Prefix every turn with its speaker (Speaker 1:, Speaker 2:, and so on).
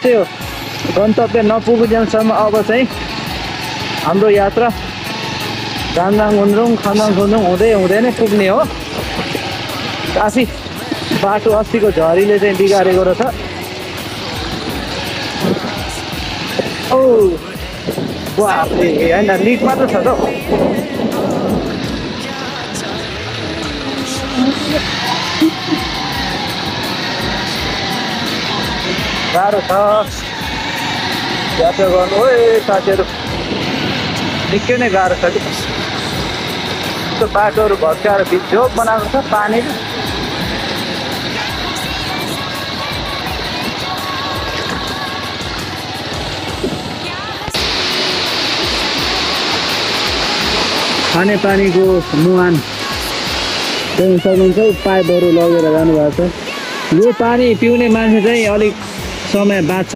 Speaker 1: त्यो गन्तव्य नपुगुन्जेलसम्म अब चाहिँ हाम्रो यात्रा दाङदाङ हुन्जुङ खान्दाङ खुन्जुङ हुँदै हुँदै नै पुग्ने हो। काफी बाटो अस्तिको झरीले चाहिँ बिगारेको रहेछ। ओ बाफरे हैन लिक मात्र छ त गाह्रो छ यात्रा गर्नु। ओए साथीहरू निकै नै गाह्रो छ कि त्यो बाटोहरू भत्काएर भिज्यो बनाएको छ पानीले। खाने पानीको मुहान चाहिँ सक्नुहुन्छ पाइपहरू लगेर जानुभएको छ। यो पानी पिउने मान्छे चाहिँ अलिक समय बाँच्छ।